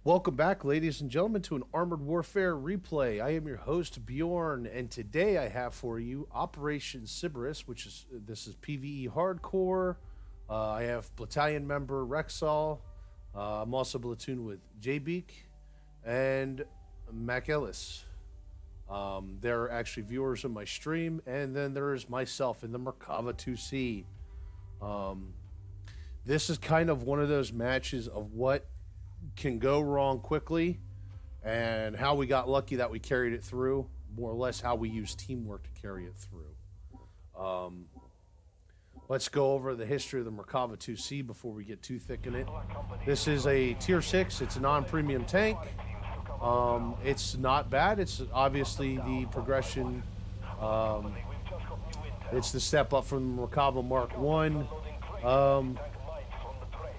Welcome back, ladies and gentlemen, to an Armored Warfare replay. I am your host, Bjorn, and today I have for you Operation Sybaris, which is PvE hardcore. I have battalion member Rexall. I'm also platooned with J-Beak and Mac Ellis. They're actually viewers of my stream, and then there is myself in the Merkava 2C. This is kind of one of those matches of what can go wrong quickly and how we got lucky that we carried it through, more or less how we use teamwork to carry it through. Let's go over the history of the Merkava 2C before we get too thick in it. This is a tier 6. It's a non-premium tank. It's not bad. It's obviously the progression. It's the step up from the Merkava Mark 1.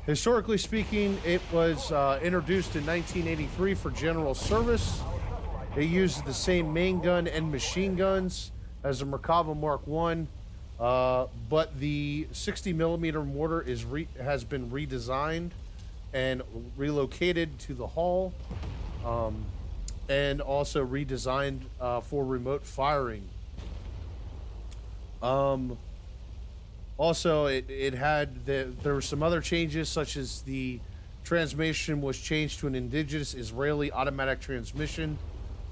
Historically speaking, it was introduced in 1983 for general service. It uses the same main gun and machine guns as the Merkava Mark 1, but the 60mm mortar has been redesigned and relocated to the hull, and also redesigned for remote firing. Also, there were some other changes, such as the transmission was changed to an indigenous Israeli automatic transmission,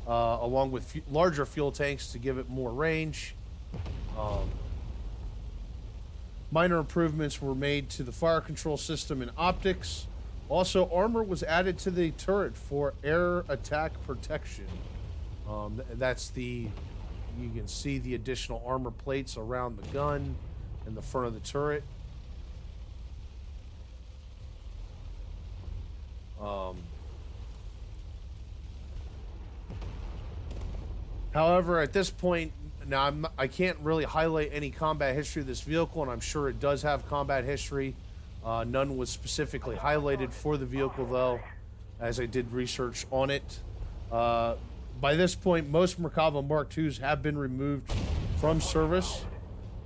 along with larger fuel tanks to give it more range. Minor improvements were made to the fire control system and optics. Also, armor was added to the turret for air attack protection. You can see the additional armor plates around the gun in the front of the turret. However, at this point, now I can't really highlight any combat history of this vehicle, and I'm sure it does have combat history. None was specifically highlighted for the vehicle, though, as I did research on it. By this point, most Merkava Mark IIs have been removed from service.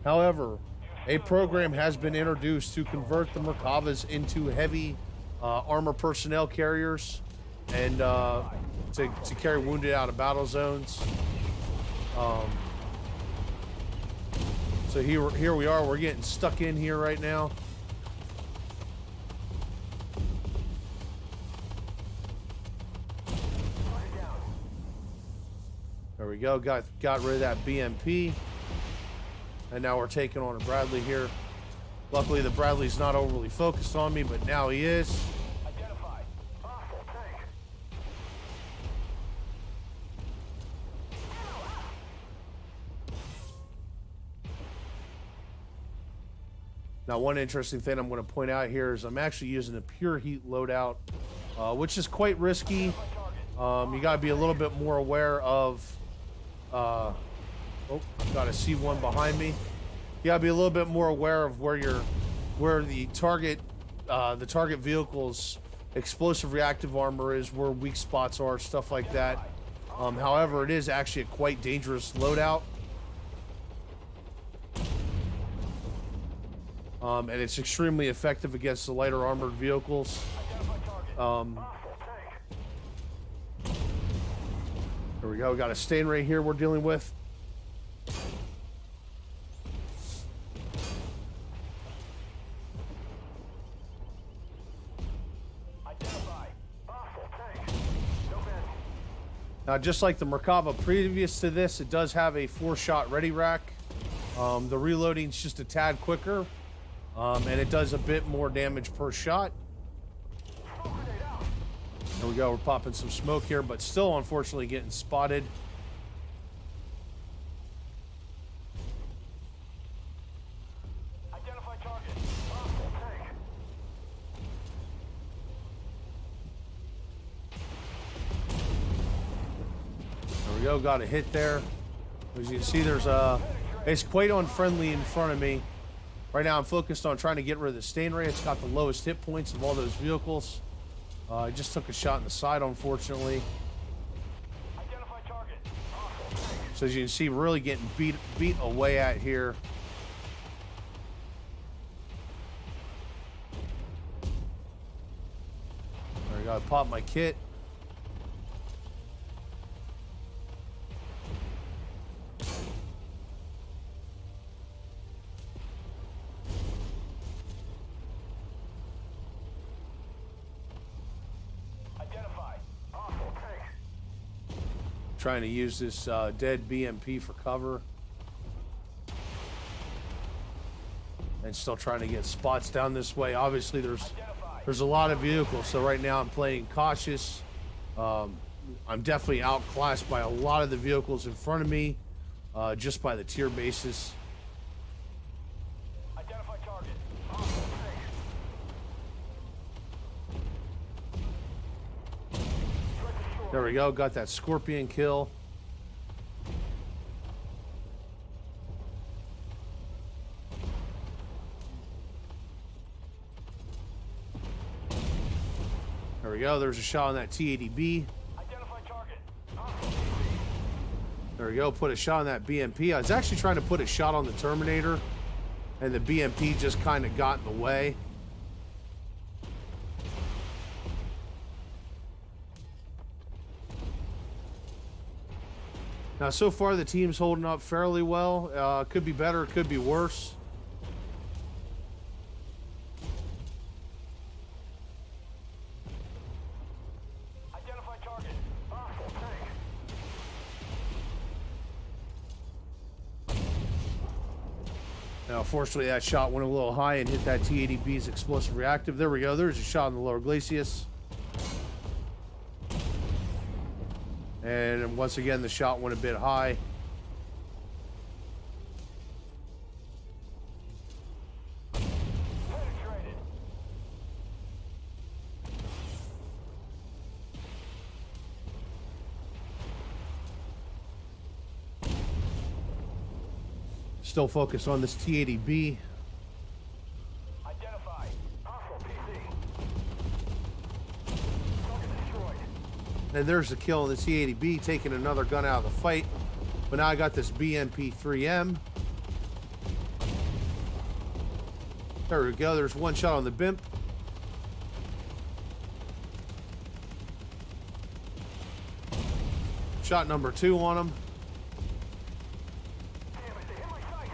However, a program has been introduced to convert the Merkavas into heavy armor personnel carriers and to carry wounded out of battle zones. So here we are. We're getting stuck in here right now. There we go. Got rid of that BMP. And now we're taking on a Bradley here. Luckily, the Bradley's not overly focused on me, but now he is. Identified. Hostile tank. Now, one interesting thing I'm going to point out here is I'm actually using a pure heat loadout, which is quite risky. You got to be a little bit more aware of... Oh, got a C1 behind me. You gotta be a little bit more aware of where the target vehicle's explosive reactive armor is, where weak spots are, stuff like that. However, it is actually a quite dangerous loadout. And it's extremely effective against the lighter armored vehicles. There we go. We got a stain right here we're dealing with. Now, just like the Merkava previous to this, it does have a 4-shot ready rack. The reloading's just a tad quicker, and it does a bit more damage per shot. There we go. We're popping some smoke here, but still, unfortunately, getting spotted. Identify target. Hostile tank. There we go, got a hit there. As you can see, it's quite unfriendly in front of me. Right now I'm focused on trying to get rid of the stain ray. It's got the lowest hit points of all those vehicles. I just took a shot in the side, unfortunately. Identify target. So as you can see, really getting beat away at here. There I gotta pop my kit. Identified. Hostile tank. Trying to use this dead BMP for cover. And still trying to get spots down this way. Obviously, there's a lot of vehicles, so right now I'm playing cautious. I'm definitely outclassed by a lot of the vehicles in front of me, just by the tier basis. Identify target. Hostile tank. There we go, got that Scorpion kill. There we go, there's a shot on that T-80B. Identify target. Hostile PC. There we go, put a shot on that BMP. I was actually trying to put a shot on the Terminator, and the BMP just kind of got in the way. Now, so far the team's holding up fairly well. Could be better, could be worse. Identify target. Hostile tank. Now, unfortunately, that shot went a little high and hit that T-80B's explosive reactive. There we go. There's a shot on the lower glacis. And once again, the shot went a bit high. Penetrated. Still focused on this T-80B. Identified. Hostile PC. Target destroyed. And there's the kill on the T-80B, taking another gun out of the fight. But now I got this BMP-3M. There we go. There's one shot on the BIMP. Shot number 2 on him. Damn it, they hit my sight.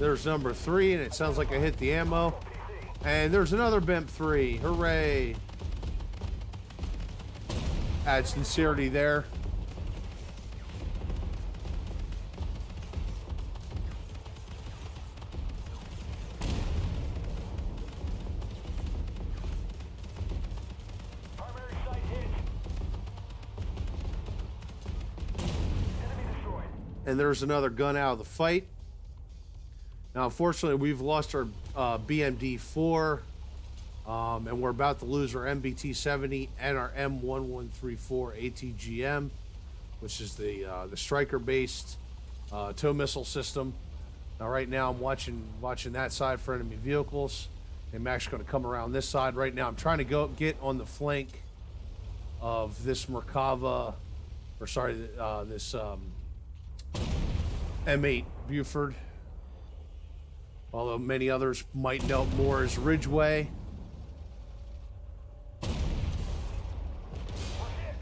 There's number 3, and it sounds like I hit the ammo. PC. And there's another BIMP 3. Hooray. Add sincerity there. Primary site hit. Enemy destroyed. And there's another gun out of the fight. Now, unfortunately, we've lost our BMD-4, and we're about to lose our MBT-70 and our M1134 ATGM, which is the striker-based tow missile system. Now, right now, I'm watching that side for enemy vehicles. I'm actually going to come around this side right now. I'm trying to get on the flank of this Merkava, or sorry, this M8 Buford. Although many others might know more as Ridgeway. We're hit.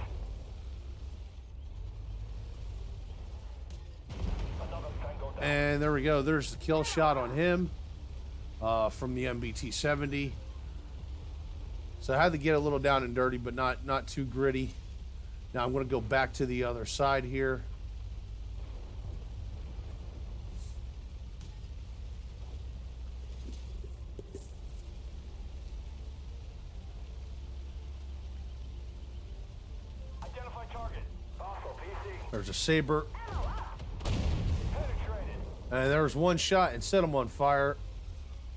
Another tango down. And there we go. There's the kill shot on him from the MBT-70. So I had to get a little down and dirty, but not too gritty. Now I'm going to go back to the other side here. Identify target. Hostile PC. There's a Saber. Penetrated. And there's one shot and set him on fire.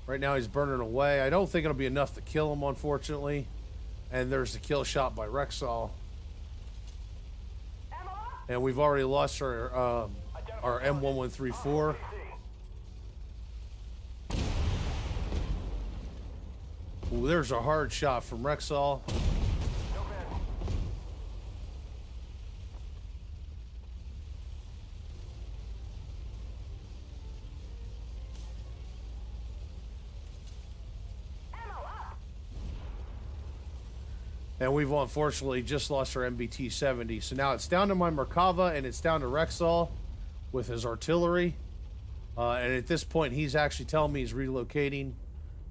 Right now he's burning away. I don't think it'll be enough to kill him, unfortunately. And there's the kill shot by Rexall. And we've already lost our M1134. Ooh, there's a hard shot from Rexall. No bad. And we've unfortunately just lost our MBT-70. So now it's down to my Merkava and it's down to Rexall with his artillery. And at this point, he's actually telling me he's relocating.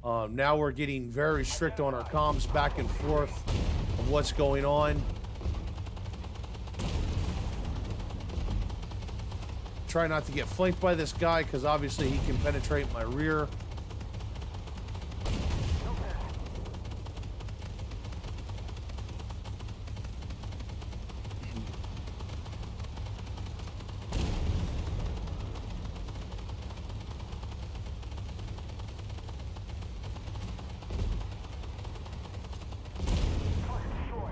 Now we're getting very strict on our comms back and forth of what's going on. Try not to get flanked by this guy because obviously he can penetrate my rear.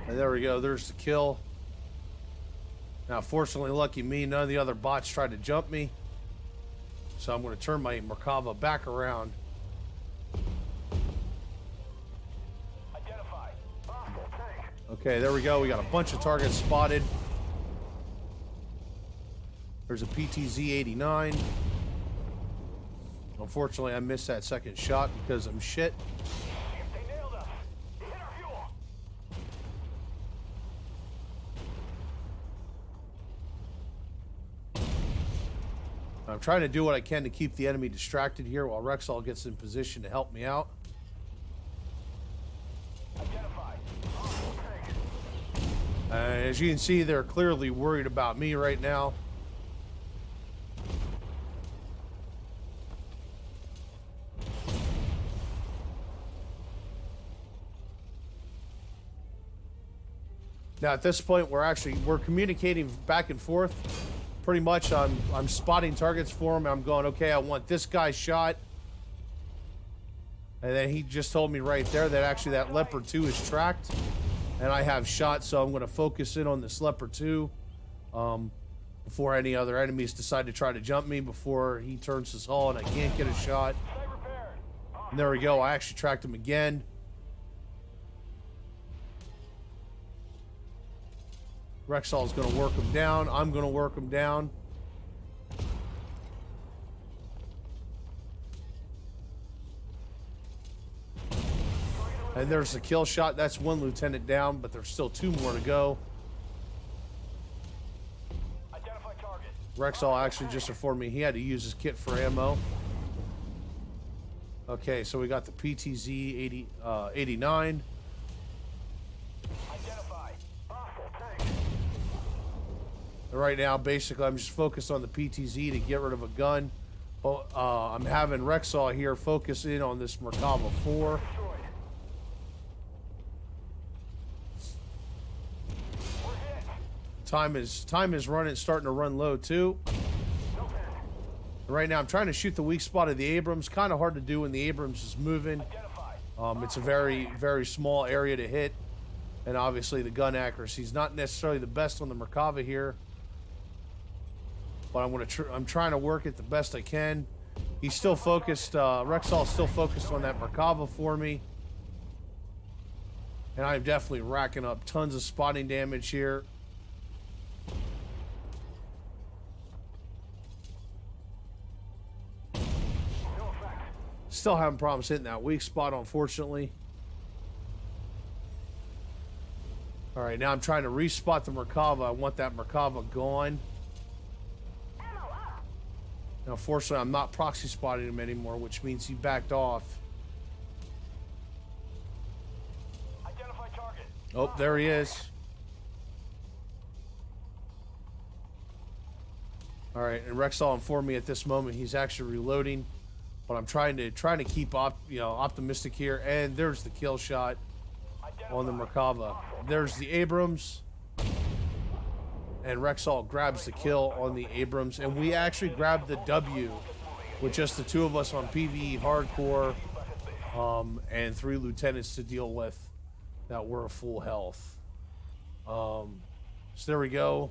And there we go, there's the kill. Now, fortunately, lucky me, none of the other bots tried to jump me. So I'm going to turn my Merkava back around. Identify. Hostile tank. Okay, there we go. We got a bunch of targets spotted. There's a PTZ-89. Unfortunately, I missed that second shot because I'm shit. They nailed us. They hit our fuel. I'm trying to do what I can to keep the enemy distracted here while Rexall gets in position to help me out. Identify. Hostile tank. As you can see, they're clearly worried about me right now. Now at this point, we're communicating back and forth. Pretty much, I'm spotting targets for him. I'm going, okay, I want this guy shot. And then he just told me right there that actually that Leopard 2 is tracked. And I have shots, so I'm going to focus in on this Leopard 2 before any other enemies decide to try to jump me before he turns his hull and I can't get a shot. Site repaired. And there we go. I actually tracked him again. Rexall's going to work him down. I'm going to work him down. And there's the kill shot. That's one lieutenant down, but there's still two more to go. Identify target. Rexall actually just informed me he had to use his kit for ammo. Okay, so we got the PTZ 89. Identify. Hostile tank. And right now, basically, I'm just focused on the PTZ to get rid of a gun. I'm having Rexall here focus in on this Merkava 4. Destroyed. We're hit. Time is starting to run low too. No panic. Right now, I'm trying to shoot the weak spot of the Abrams. Kind of hard to do when the Abrams is moving. Identify. It's a very, very small area to hit. And obviously, the gun accuracy is not necessarily the best on the Merkava here. But I'm trying to work it the best I can. He's still focused. Rexall's still focused on that Merkava for me. And I'm definitely racking up tons of spotting damage here. No effect. Still having problems hitting that weak spot, unfortunately. All right, now I'm trying to respot the Merkava. I want that Merkava gone. Now, fortunately, I'm not proxy spotting him anymore, which means he backed off. Identify target. Oh, there he is. All right, and Rexall informed me at this moment he's actually reloading, but I'm trying to keep optimistic here. And there's the kill shot on the Merkava. There's the Abrams. And Rexall grabs the kill on the Abrams. And we actually grabbed the W with just the two of us on PvE hardcore and 3 lieutenants to deal with that were at full health. So there we go.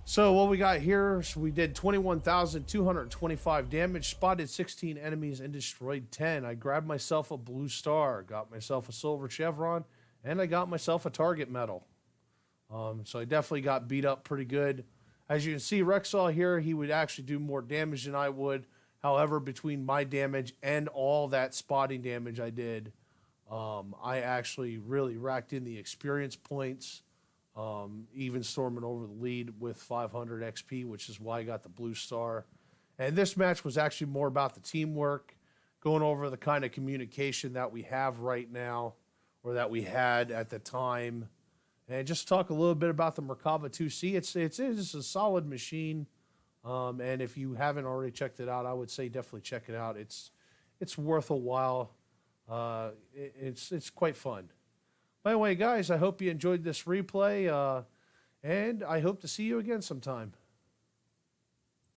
So what we got here, so we did 21,225 damage, spotted 16 enemies, and destroyed 10. I grabbed myself a blue star, got myself a silver chevron, and I got myself a target medal. So I definitely got beat up pretty good. As you can see, Rexall here, he would actually do more damage than I would. However, between my damage and all that spotting damage I did, I actually really racked in the experience points, even storming over the lead with 500 XP, which is why I got the blue star. And this match was actually more about the teamwork, going over the kind of communication that we have right now, or that we had at the time, and just talk a little bit about the Merkava 2C. It's a solid machine, and if you haven't already checked it out, I would say definitely check it out. It's worth a while. It's quite fun. By the way, guys, I hope you enjoyed this replay, and I hope to see you again sometime.